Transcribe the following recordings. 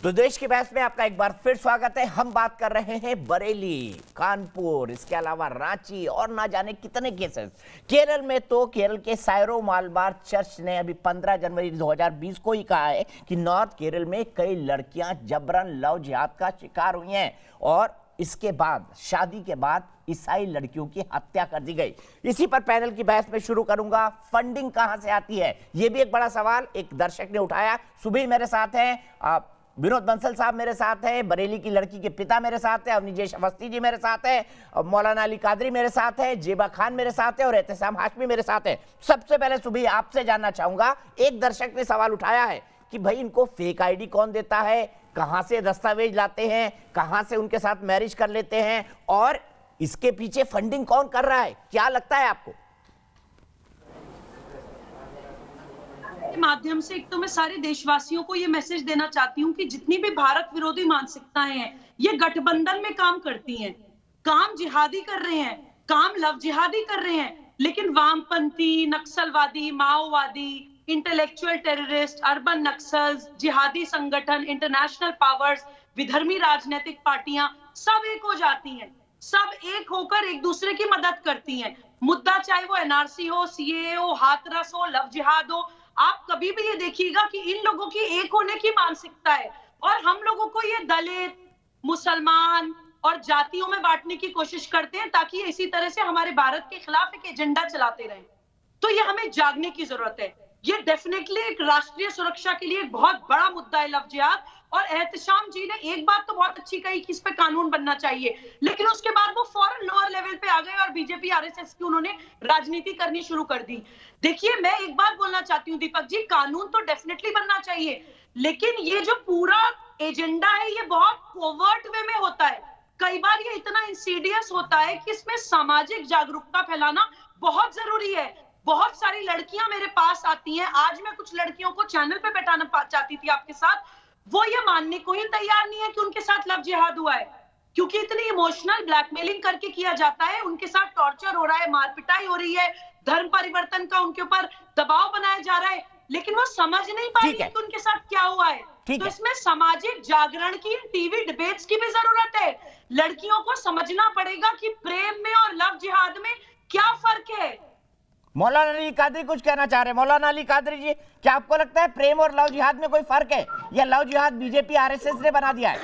तो देश की बहस में आपका एक बार फिर स्वागत है। हम बात कर रहे हैं बरेली, कानपुर, इसके अलावा रांची और ना जाने कितने केसेस। केरल में तो केरल के सायरो मालबार चर्च ने अभी 15 जनवरी 2020 को ही कहा है कि नॉर्थ केरल में कई लड़कियां जबरन लव जिहाद का शिकार हुई हैं और इसके बाद शादी के बाद ईसाई लड़कियों की हत्या कर दी गई। इसी पर पैनल की बहस में शुरू करूंगा। फंडिंग कहां से आती है, यह भी एक बड़ा सवाल एक दर्शक ने उठाया। सुबह मेरे साथ हैं विनोद बंसल साहब, मेरे साथ है बरेली की लड़की के पिता मेरे साथ है, अवनीजेश अवस्थी जी मेरे साथ है, मौलाना अली कादरी मेरे साथ है, जेबा खान मेरे साथ है और एहतसाम हाशमी मेरे साथ है। सबसे पहले सुबह आपसे जानना चाहूंगा, एक दर्शक ने सवाल उठाया है कि भाई इनको फेक आईडी कौन देता है, कहां से दस्तावेज लाते हैं, कहां से उनके साथ मैरिज कर लेते हैं और इसके पीछे फंडिंग कौन कर रहा है, क्या लगता है आपको? माध्यम से एक तो मैं सारे देशवासियों को ये मैसेज देना चाहती हूँ कि जितनी भी भारत विरोधी मानसिकताएं हैं ये गठबंधन में काम करती हैं, काम जिहादी कर रहे हैं, काम लव जिहादी कर रहे हैं, लेकिन वामपंथी, नक्सलवादी, माओवादी, इंटेलेक्चुअल टेररिस्ट, अर्बन नक्सल्स, जिहादी संगठन, इंटरनेशनल पावर्स, विधर्मी राजनीतिक पार्टियां सब एक हो जाती हैं, सब एक होकर एक दूसरे की मदद करती हैं। मुद्दा चाहे वो एनआरसी हो, सीएए हो, हाथरस हो, लव जिहाद हो, आप कभी भी ये देखिएगा कि इन लोगों की एक होने की मानसिकता है और हम लोगों को ये दलित, मुसलमान और जातियों में बांटने की कोशिश करते हैं ताकि इसी तरह से हमारे भारत के खिलाफ एक एजेंडा चलाते रहें। तो ये हमें जागने की जरूरत है। ये डेफिनेटली एक राष्ट्रीय सुरक्षा के लिए एक बहुत बड़ा मुद्दा है लव जिहाद। और एहतशाम जी ने एक बात तो बहुत अच्छी कही कि इस पे कानून बनना चाहिए, लेकिन उसके बाद वो फौरन लोअर लेवल पे आ गए और बीजेपी आरएसएस की उन्होंने राजनीति करनी शुरू कर दी। देखिए, मैं एक बात बोलना चाहती हूँ दीपक जी, कानून तो डेफिनेटली बनना चाहिए, लेकिन ये जो पूरा एजेंडा है ये बहुत कोवर्ट वे में होता है। कई बार ये इतना इंसीडियस होता है कि इसमें सामाजिक जागरूकता फैलाना बहुत जरूरी है। बहुत सारी लड़कियां मेरे पास आती हैं, आज मैं कुछ लड़कियों को चैनल पे बैठाना चाहती थी आपके साथ, वो ये मानने को ही तैयार नहीं है कि उनके साथ लव जिहाद हुआ है, क्योंकि इतनी इमोशनल ब्लैकमेलिंग करके किया जाता है, उनके साथ टॉर्चर हो रहा है, मारपिटाई हो रही है, धर्म परिवर्तन का उनके ऊपर दबाव बनाया जा रहा है, लेकिन वो समझ नहीं पा रही कि उनके साथ क्या हुआ है। तो इसमें सामाजिक जागरण की, टीवी डिबेट्स की भी जरूरत है। लड़कियों को समझना पड़ेगा कि प्रेम में और लव जिहाद में क्या फर्क है। मौलाना अली कादरी कुछ कहना चाह रहे हैं। मौलाना अली कादरी जी, क्या आपको लगता है प्रेम और लव जिहाद में कोई फर्क है या लव जिहाद बीजेपी आरएसएस ने बना दिया है?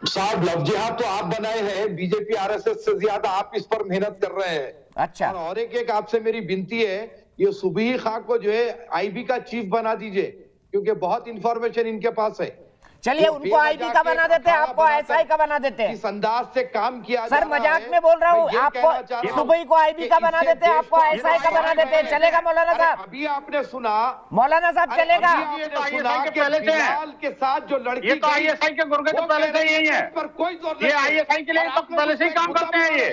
साहब, लव जिहाद तो आप बनाए हैं, बीजेपी आरएसएस से ज्यादा आप इस पर मेहनत कर रहे हैं। अच्छा। और एक आपसे मेरी विनती है, ये सुबही खां को जो है आईबी का चीफ बना दीजिए, क्योंकि बहुत इंफॉर्मेशन इनके पास है। चलिए उनको आईबी का बना देते हैं, आपको एसआई का बना देते हैं। इस अंदाज से काम किया सर, मजाक में बोल रहा हूँ, आपको सुबह को आईबी का बना देते हैं, आपको एसआई का बना देते हैं। चलेगा मौलाना साहब? अभी आपने सुना मौलाना साहब, चलेगा? बिलाल के साथ जो लड़की, ये तो आईएसआई के गुर्गे तो पहले से यही है, पर कोई जोर ये आईएसआई के लिए तो पहले से ही काम करते हैं ये,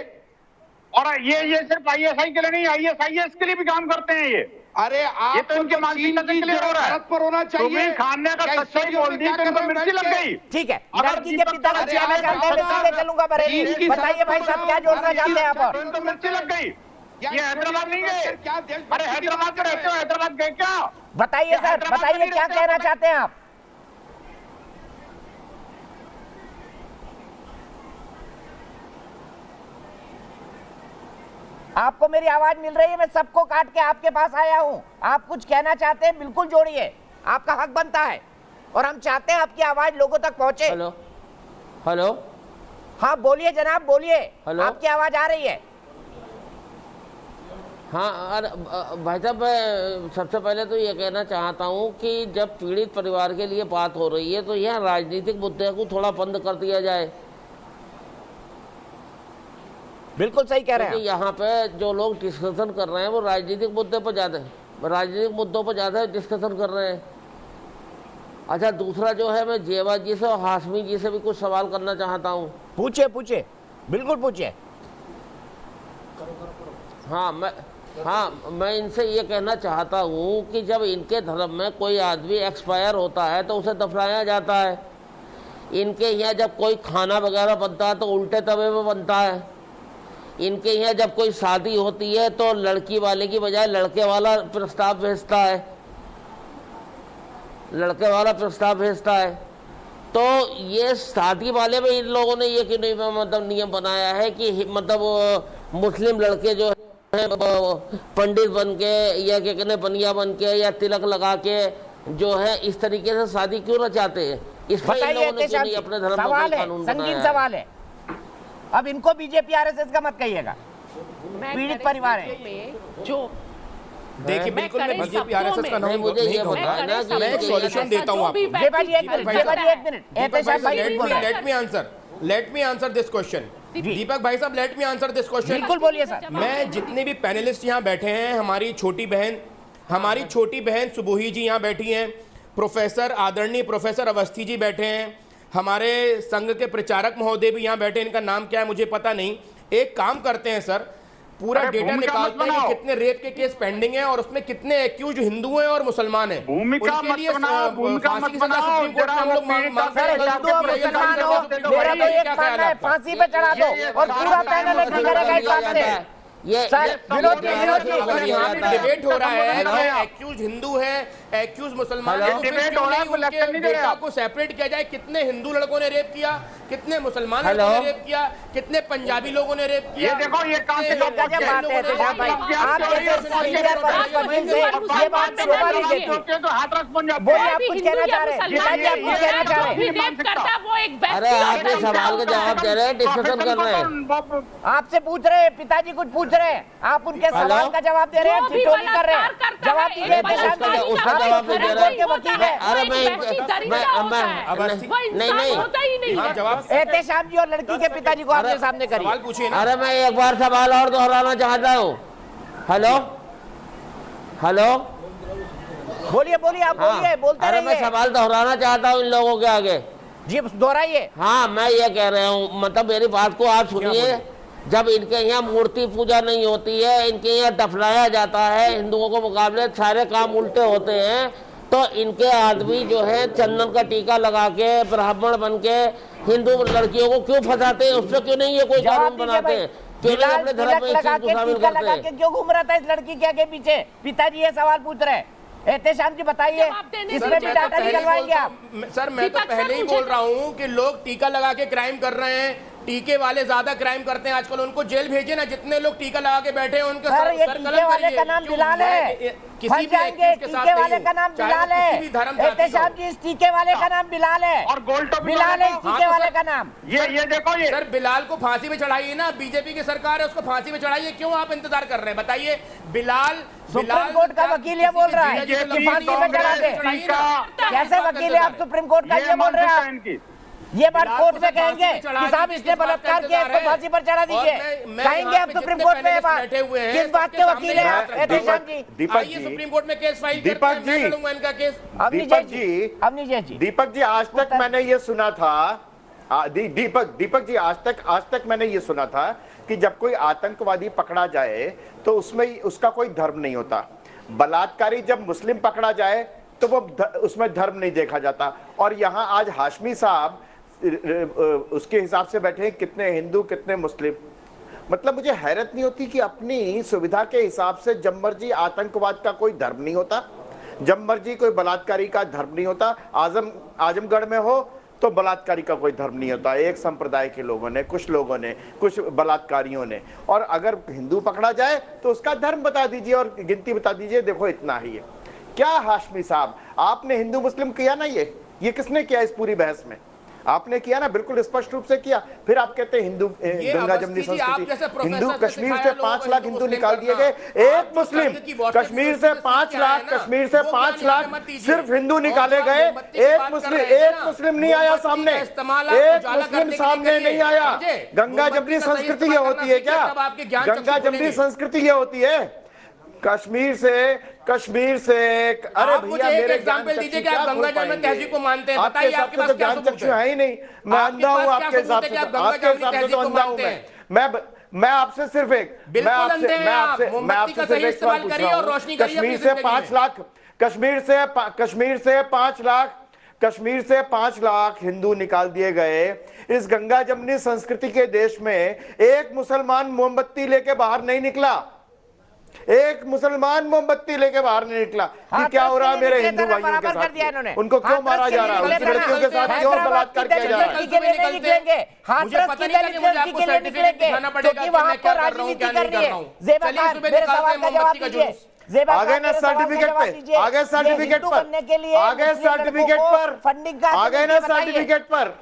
और ये सिर्फ आईएसआई के लिए नहीं, आईएसआईएस के लिए भी काम करते हैं ये। अरे आप, ये तो इनके मानसिकता से क्लियर हो रहा है। पर होना चाहिए। खान ने अगर सच्चाई बोल दी तो इनको मिर्ची लग गई। ठीक है, लड़की के पिता को जाना चाहते हैं, मैं सीधे चलूंगा बरेली। बताइए भाई साहब, क्या जोड़ना चाहते हैं आप? इनको मिर्ची लग गई। ये हैदराबाद नहीं गए? अरे हैदराबाद में रहते हो, हैदराबाद गए क्या? बताइए सर, बताइए क्या कहना चाहते हैं आप? आपको मेरी आवाज मिल रही है? मैं सबको काट के आपके पास आया हूं। आप कुछ कहना चाहते हैं, बिल्कुल जोड़िए, आपका हक बनता है और हम चाहते हैं आपकी आवाज लोगों तक पहुंचे। हेलो हेलो, हाँ बोलिए जनाब, बोलिए, आपकी आवाज आ रही है। हाँ, अरे भाई साहब, मैं सबसे पहले तो ये कहना चाहता हूँ कि जब पीड़ित परिवार के लिए बात हो रही है तो यह राजनीतिक मुद्दे को थोड़ा बंद कर दिया जाए। बिल्कुल सही कह रहे हैं। यहाँ पे जो लोग डिस्कशन कर रहे हैं वो राजनीतिक मुद्दे पर मुद्दों पर ज्यादा डिस्कशन कर रहे हैं। अच्छा, दूसरा जो है, मैं जेबा जी से और हाशमी जी से भी कुछ सवाल करना चाहता हूँ। पूछिए, बिल्कुल पूछिए। मैं इनसे ये कहना चाहता हूँ कि जब इनके धर्म में कोई आदमी एक्सपायर होता है तो उसे दफनाया जाता है। इनके यहाँ जब कोई खाना वगैरह बनता है तो उल्टे तवे में बनता है। इनके यहाँ जब कोई शादी होती है तो लड़की वाले की बजाय लड़के वाला प्रस्ताव भेजता है। तो ये शादी वाले में इन लोगों ने ये क्यों नहीं मतलब नियम बनाया है कि मतलब मुस्लिम लड़के जो है पंडित बन के या क्या कहते बनिया बन के या तिलक लगा के जो है इस तरीके से शादी क्यों रचाते हैं? इस पर इन लोगों ने क्यों नहीं अपने धर्म में कोई कानून बनाया? संगीन सवाल है। अब इनको बीजेपी आरएसएस का मत कहिएगा, पीड़ित परिवार है जो देखिए बिल्कुल मैं बीजेपी आरएसएस का नाम मुझे ये नहीं होता है ना कि मैं एक सॉल्यूशन देता हूं आपको। Let me answer this question. Deepak भाई साहब, let me answer this question. बिल्कुल बोलिए सर। मैं जितने भी पैनलिस्ट यहाँ बैठे हैं, हमारी छोटी बहन सुबोही जी यहाँ बैठी हैं, प्रोफेसर आदरणीय प्रोफेसर अवस्थी जी बैठे हैं, हमारे संघ के प्रचारक महोदय भी यहाँ बैठे हैं, इनका नाम क्या है मुझे पता नहीं। एक काम करते हैं सर, पूरा डेटा निकालते हैं कि कितने रेप के केस पेंडिंग हैं और उसमें कितने एक्यूज हिंदू हैं और मुसलमान हैं। भूमिका उनके लिए मत फांसी की सजा सुप्रीम कोर्ट में हम लोग मांगते हैं। हिंदू और मुसलमान हो, मेरा तो एक मानना है, फांसी पे चढ़ा दो और पूरा पैनल एग्री करेगा इस बात से। ये सर विनोद जी अगर यहाँ पे डिबेट हो रहा है कि एक्यूज हिंदू है, एक्यूज मुसलमान है, तो फिर क्यों नहीं उनके डेटा को सेपरेट किया जाए? कितने हिंदू लड़कों ने रेप किया, कितने मुसलमान लड़कों ने रेप किया, कितने पंजाबी लोगों ने रेप किया? ये देखो ये कहां से क्या क्या बात है तेजाब भाई, आप जैसे सीनियर वकील से ये बात शोभा नहीं देती। तो हाथ रस बन जाते बोलिए, आप कुछ कहना चाह रहे हैं? पिताजी आप कुछ कहना चाह रहे हैं? अरे आपने सवाल का जवाब दे रहे हैं, डिस्कशन कर रहे हैं। आपसे पूछ रहे हैं, पिताजी कुछ पूछ रहे हैं, आप उनके सवाल का जवाब दे रहे हैं, ठिठोली कर रहे हैं। जवाब दीजिए तेजाब जी, उसका आप जवाब सुप्रीम दे कोर्ट के वकील हैं। अरे नहीं जवाब एहतेशाम जी और लड़की के पिताजी को आपके सामने सवाल करिए। पूछिए ना। अरे मैं एक बार सवाल और दोहराना चाहता हूँ। हेलो हेलो बोलिए बोलिए, आप बोलिए, बोलते अरे मैं रहिए सवाल दोहराना चाहता हूँ इन लोगों के आगे। जी, दोहराइए। हाँ, मैं ये कह रहा हूँ, मतलब मेरी बात को आप सुनिए। जब इनके यहाँ मूर्ति पूजा नहीं होती है, इनके यहाँ दफनाया जाता है, हिंदुओं के मुकाबले सारे काम उल्टे होते हैं, तो इनके आदमी जो है चंदन का टीका लगा के ब्राह्मण बन के हिंदू लड़कियों को क्यों फंसाते हैं? उससे क्यों नहीं ये कोई कानून बनाते हैं? क्यों नहीं अपने धर्म में इस चीज को शामिल करते हैं? क्यों घूम रहा था इस लड़की के आगे पीछे? पिताजी ये सवाल पूछ रहे हैं। एहतेशाम जी बताइए, इसमें भी डाटा निकलवाएंगे आप? सर मैं तो पहले ही बोल रहा हूँ कि लोग टीका लगा के क्राइम कर रहे हैं, टीके वाले ज्यादा क्राइम करते हैं आजकल, उनको जेल भेजे ना। जितने लोग टीका लगा के बैठे हैं उनके सर, ये सर टीके कलम वाले करिए। का नाम बिलाल है, किसी फंस भी जाएंगे। एक्यूज के साथ टीके वाले नहीं का हूं, नाम चाहे बिलाल वो है। किसी भी धर्म जाति एहतेशाम हो। जी, इस टीके वाले का नाम बिलाल है, और गोल्ड टॉप बिलाल है इस टीके वाले का नाम। ये देखो ये सर बिलाल को फांसी पे चढ़ाइए ना, बीजेपी की सरकार है, उसको फांसी पे चढ़ाइए। क्यों आप इंतजार कर रहे हैं? बताइए। बिलाल सुप्रीम कोर्ट का वकील ये बोल रहा है कि फांसी पे चढ़ा दे। कैसे वकील है आप? सुप्रीम कोर्ट का ये बोल रहे हैं आप? ये बात कोर्ट में कहेंगे कि साहब इसने बलात्कार किया, इसको फांसी पर चढ़ा दीजिए, कहेंगे आप सुप्रीम कोर्ट में? ये बात किस बात के वकील है आप एहतेशाम जी? दीपक आइए जी, सुप्रीम कोर्ट में केस फाइल दीपक करते हैं, मैं जी, लड़ूंगा इनका केस। अवनीश जी, दीपक जी, आज तक मैंने ये सुना था, दीपक जी, आज तक मैंने ये सुना था कि जब कोई आतंकवादी पकड़ा जाए तो उसमें उसका कोई धर्म नहीं होता। बलात्कारी जब मुस्लिम पकड़ा जाए तो वो उसमें धर्म नहीं देखा जाता। और यहाँ आज हाशमी साहब उसके हिसाब से बैठे हैं, कितने हिंदू कितने मुस्लिम। मतलब मुझे हैरत नहीं होती कि अपनी सुविधा के हिसाब से जब मर्जी आतंकवाद का कोई धर्म नहीं होता, जब मर्जी कोई बलात्कारी का धर्म नहीं होता। आजमगढ़ में हो तो बलात्कारी का कोई धर्म नहीं होता, एक संप्रदाय के लोगों ने, कुछ लोगों ने, कुछ बलात्कारियों ने। और अगर हिंदू पकड़ा जाए तो उसका धर्म बता दीजिए और गिनती बता दीजिए, देखो इतना ही है। क्या हाशमी साहब, आपने हिंदू मुस्लिम किया ना? ये किसने किया इस पूरी बहस में? आपने किया ना, बिल्कुल स्पष्ट रूप से किया। फिर आप कहते हैं हिंदू गंगा जमनी संस्कृति, हिंदू कश्मीर से 5 लाख हिंदू निकाल दिए गए। एक मुस्लिम कश्मीर से 5 लाख, कश्मीर से 5 लाख सिर्फ हिंदू निकाले गए। एक मुस्लिम नहीं आया सामने, एक मुस्लिम सामने नहीं आया। गंगा जमनी संस्कृति ये होती है क्या? गंगा जमनी संस्कृति ये होती है? कश्मीर से अरे भैया मेरे एग्जांपल दीजिए कि आप गंगा जमुना तहजीब को मानते हैं। बताइए, आपके पास क्या सबूत है? ही नहीं, मैं अंधा हूं आपके हिसाब से, आपके हिसाब से तो अंधा हूं मैं आपसे सिर्फ एक मैं आपसे सिर्फ एक सवाल पूछ रहा हूं। कश्मीर से 5 लाख हिंदू निकाल दिए गए। इस गंगा जमनी संस्कृति के देश में एक मुसलमान मोमबत्ती लेके बाहर नहीं निकला, एक मुसलमान मोमबत्ती लेके बाहर नहीं निकला कि क्या हो रहा है मेरे हिंदू भाइयों के साथ, उनको क्यों मारा जा रहा है, उनकी लड़कियों के साथ क्यों बलात्कार किया जा रहा है। मुझे पता नहीं था कि मुझे आपको सर्टिफिकेट दिखाना पड़ेगा कि मैं क्या कर रहा हूँ क्या नहीं कर रहा हूँ। चलिए सुबह निकालते हैं मोमबत्ती का जुलूस। आगे ना सर्टिफिकेट पे, आगे सर्टिफिकेट पर, आगे सर्टिफिकेट पर, आगे ना सर्टिफिकेट पर,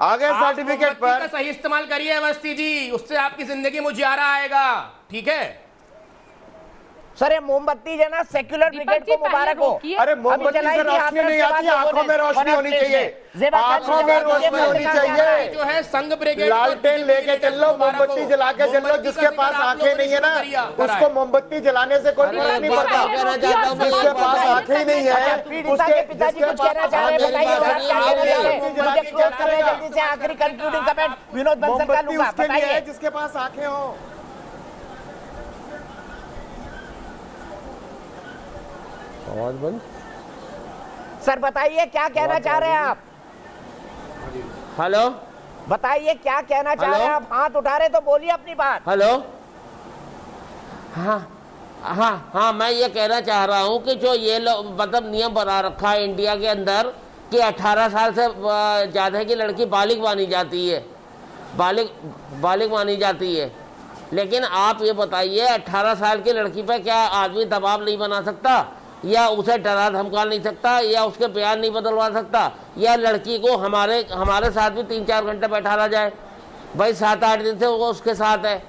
आगे सर्टिफिकेट मोमबत्ती पर का सही इस्तेमाल करिए अवस्थी जी, उससे आपकी जिंदगी में उजियारा आएगा। ठीक है सर, ये मोमबत्ती जो है ना सेक्युलर ब्रिगेड को मुबारक हो। अरे मोमबत्ती से रोशनी नहीं आती, आंखों में रोशनी होनी चाहिए, आंखों में रोशनी होनी चाहिए। जो है संघ ब्रिगेड लालटेन लेके चल लो, मोमबत्ती जला के चल लो, जिसके पास आंखें नहीं है ना उसको मोमबत्ती जलाने से कोई फर्क नहीं पड़ता। जिसके पास आंखें ही नहीं है उसके पिताजी कुछ कहना चाह रहे हैं, बताइए। जल्दी से आखिरी कंक्लूडिंग कमेंट विनोद बंसल का लूंगा, बताइए। जिसके पास आंखें हो। आवाज बंद। सर बताइए क्या कहना चाह रहे हैं आप, हेलो बताइए क्या कहना चाह रहे हैं आप, हाथ उठा रहे तो बोलिए अपनी बात। हेलो, हाँ हाँ हाँ, मैं ये कहना चाह रहा हूँ कि जो ये लोग मतलब नियम बना रखा है इंडिया के अंदर कि 18 साल से ज़्यादा की लड़की बालिग मानी जाती है, बालिग मानी जाती है। लेकिन आप ये बताइए 18 साल की लड़की पर क्या आदमी दबाव नहीं बना सकता, या उसे डरा धमका नहीं सकता, या उसके बयान नहीं बदलवा सकता, या लड़की को हमारे साथ भी 3-4 घंटे बैठा रहा जाए। भाई 7-8 दिन से वो उसके साथ है,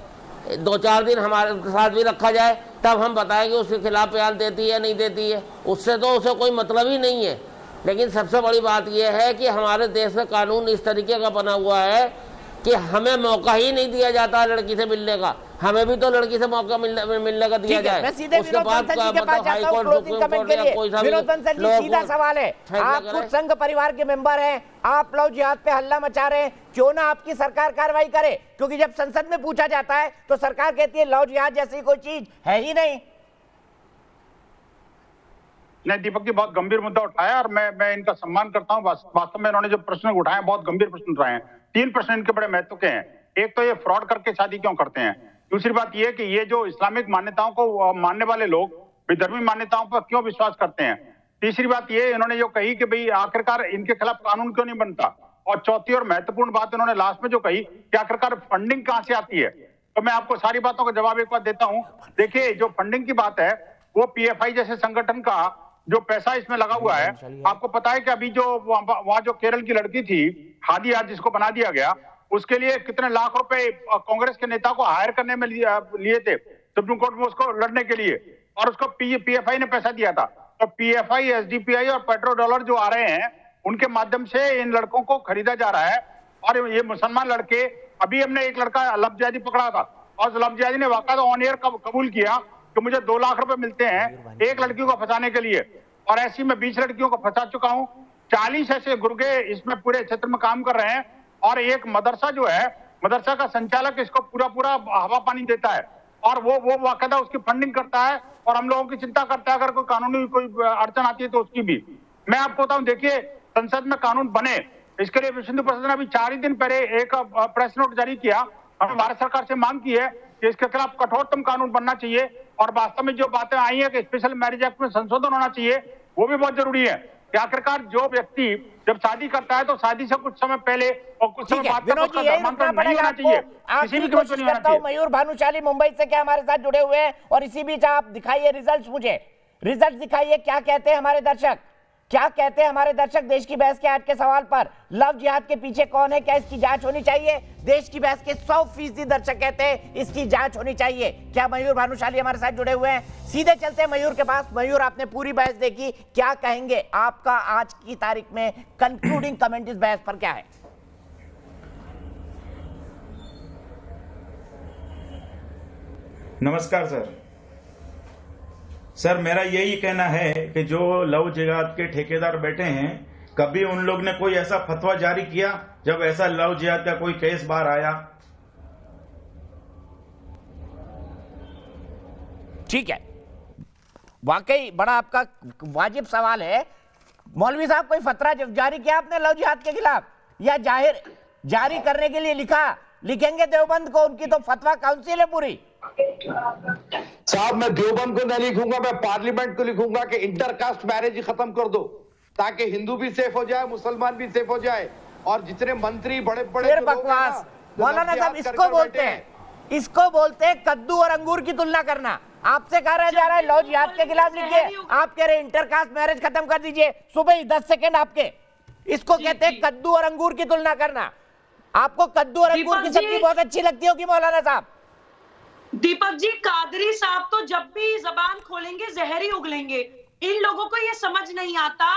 2-4 दिन हमारे साथ भी रखा जाए, तब हम बताएं कि उसके खिलाफ बयान देती है या नहीं देती है। उससे तो उसे कोई मतलब ही नहीं है। लेकिन सबसे बड़ी बात यह है कि हमारे देश का कानून इस तरीके का बना हुआ है कि हमें मौका ही नहीं दिया जाता लड़की से मिलने का। हमें भी तो लड़की से मौका मिलने का दिया जाए। मैं सीधे विनोद बंसल जी के पास जाता हूं क्लोजिंग कमेंट के लिए। विनोद बंसल जी, सीधा सवाल है, आप खुद संघ परिवार के मेंबर हैं, आप लव जिहाद पे हल्ला मचा रहे हैं, क्यों ना आपकी सरकार कार्रवाई करे? क्योंकि जब संसद में पूछा जाता है तो सरकार कहती है लव जिहाद जैसी कोई चीज है ही नहीं। नहीं, दीपक जी बहुत गंभीर मुद्दा उठाया और मैं इनका सम्मान करता हूं। वास्तव में इन्होंने जो प्रश्न उठाए बहुत गंभीर प्रश्न उठाए हैं। 3 प्रश्न इनके बड़े महत्व के हैं। एक तो ये फ्रॉड करके शादी क्यों करते हैं, दूसरी बात ये कि ये जो इस्लामिक मान्यताओं को मानने वाले लोग विधर्मी मान्यताओं पर क्यों विश्वास करते हैं, तीसरी बात ये इन्होंने जो कही कि भाई आखिरकार इनके खिलाफ कानून क्यों नहीं बनता, और चौथी और महत्वपूर्ण बात इन्होंने लास्ट में जो कही कि आखिरकार फंडिंग कहां से आती है। तो मैं आपको सारी बातों का जवाब एक बार देता हूं। देखिए, जो फंडिंग की बात है वो पीएफआई जैसे संगठन का जो पैसा इसमें लगा हुआ है। आपको पता है कि अभी जो वहां जो केरल की लड़की थी हादिया, जिसको बना दिया गया, उसके लिए कितने लाख रुपए कांग्रेस के नेता को हायर करने में लिए थे सुप्रीम कोर्ट में उसको लड़ने के लिए, और उसको पीएफआई ने पैसा दिया था। तो पीएफआई, एसडीपीआई और पेट्रो डॉलर जो आ रहे हैं उनके माध्यम से इन लड़कों को खरीदा जा रहा है। और ये मुसलमान लड़के, अभी हमने एक लड़का लव जिहादी पकड़ा था और लव जिहादी ने वाकई ऑन एयर कबूल किया कि मुझे 2 लाख रुपए मिलते हैं एक लड़की को फंसाने के लिए, और ऐसी मैं 20 लड़कियों को फंसा चुका हूं। 40 ऐसे गुर्गे इसमें पूरे क्षेत्र में काम कर रहे हैं, और एक मदरसा जो है, मदरसा का संचालक इसको पूरा हवा पानी देता है, और वो वाकदा उसकी फंडिंग करता है, और हम लोगों की चिंता करता है अगर कोई कानूनी कोई अड़चन आती है तो उसकी भी। मैं आपको बताऊं, देखिए संसद में कानून बने, इसके लिए विश्व हिंदू परिषद ने अभी 4 ही दिन पहले एक प्रेस नोट जारी किया। हमने भारत सरकार से मांग की है कि इसके खिलाफ कठोरतम कानून बनना चाहिए, और वास्तव में जो बातें आई है कि स्पेशल मैरिज एक्ट में संशोधन होना चाहिए, वो भी बहुत जरूरी है कि आखिरकार जो व्यक्ति जब शादी करता है तो शादी से कुछ समय पहले और कुछ समय बाद तक उसका धर्मांतरण नहीं होना चाहिए, किसी भी कीमत पर नहीं होना चाहिए। मयूर भानुशाली मुंबई से क्या हमारे साथ जुड़े हुए हैं, और इसी बीच आप दिखाइए रिजल्ट्स, मुझे रिजल्ट दिखाइए, क्या कहते हैं हमारे दर्शक, क्या कहते हैं हमारे दर्शक देश की बहस के आज के सवाल पर। लव जिहाद के पीछे कौन है, क्या इसकी जांच होनी चाहिए? देश की बहस के 100% दर्शक कहते हैं इसकी जांच होनी चाहिए। क्या मयूर भानुशाली हमारे साथ जुड़े हुए हैं? सीधे चलते हैं मयूर के पास। मयूर, आपने पूरी बहस देखी, क्या कहेंगे? आपका आज की तारीख में कंक्लूडिंग कमेंट इस बहस पर क्या है? नमस्कार सर, मेरा यही कहना है कि जो लव जिहाद के ठेकेदार बैठे हैं, कभी उन लोग ने कोई ऐसा फतवा जारी किया जब ऐसा लव जिहाद का कोई केस बाहर आया? ठीक है, वाकई बड़ा आपका वाजिब सवाल है। मौलवी साहब, कोई फतवा जारी किया आपने लव जिहाद के खिलाफ, या जारी करने के लिए लिखेंगे देवबंद को? उनकी तो फतवा काउंसिल है पूरी। साहब मैं देवबंद को नहीं लिखूंगा, मैं पार्लियामेंट को लिखूंगा कि इंटरकास्ट मैरिज खत्म कर दो, ताकि हिंदू भी सेफ हो जाए, मुसलमान भी सेफ हो जाए, और जितने मंत्री बड़े बड़े फिर बकवास। मौलाना साहब इसको बोलते हैं, इसको बोलते हैं कद्दू और अंगूर की तुलना करना। आपसे कहा जा रहा है लव जिहाद के खिलाफ लिखिए, आप कह रहे इंटरकास्ट मैरिज खत्म कर दीजिए। सुबह ही 10 सेकंड आपके, इसको कहते हैं कद्दू और अंगूर की तुलना करना। आपको कद्दू और अंगूर की सब्जी बहुत अच्छी लगती होगी मौलाना साहब। दीपक जी, कादरी साहब तो जब भी जबान खोलेंगे जहर ही उगलेंगे। इन लोगों को ये समझ नहीं आता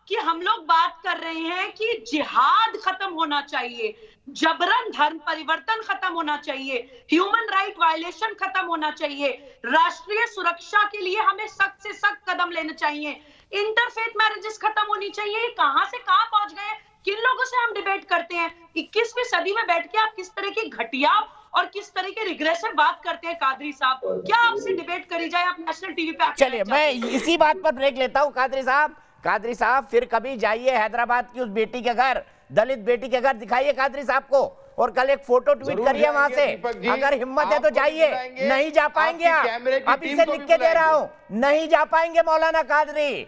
कि हम लोग बात कर रहे हैं कि जिहाद खत्म होना चाहिए, जबरन धर्म परिवर्तन खत्म होना चाहिए, ह्यूमन राइट वायलेशन खत्म होना चाहिए, राष्ट्रीय सुरक्षा के लिए हमें सख्त से सख्त कदम लेने चाहिए, इंटरफेथ मैरिजेस खत्म होनी चाहिए। कहां से कहां पहुंच गए, किन लोगों से हम डिबेट करते हैं? 21वीं सदी में बैठ के आप किस तरह की घटिया और किस तरह के रिग्रेसिव बात करते हैं कादरी साहब। क्या आपसे डिबेट करी जाए? आप नेशनल टीवी पे चलिए मैं इसी बात पर ब्रेक लेता हूं। कादरी साहब फिर कभी जाइए हैदराबाद की उस बेटी के घर, दलित बेटी के घर, दिखाइए कादरी साहब को, और कल एक फोटो ट्वीट करिए वहां से। अगर हिम्मत है तो जाइए। नहीं जा पाएंगे आप, अभी से लिख के दे रहा हूं, नहीं जा पाएंगे मौलाना कादरी।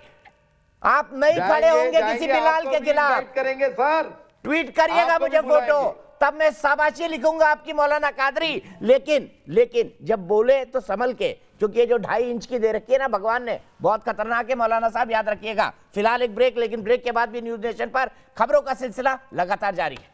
आप नहीं खड़े होंगे किसी बिलाल के खिलाफ। करेंगे सर, ट्वीट करिएगा मुझे फोटो, तब मैं शाबाशी लिखूंगा आपकी मौलाना कादरी। लेकिन जब बोले तो संभल के, क्योंकि ये जो 2.5 इंच की दे रखी है ना भगवान ने, बहुत खतरनाक है मौलाना साहब, याद रखिएगा। फिलहाल एक ब्रेक, लेकिन ब्रेक के बाद भी न्यूज नेशन पर खबरों का सिलसिला लगातार जारी है।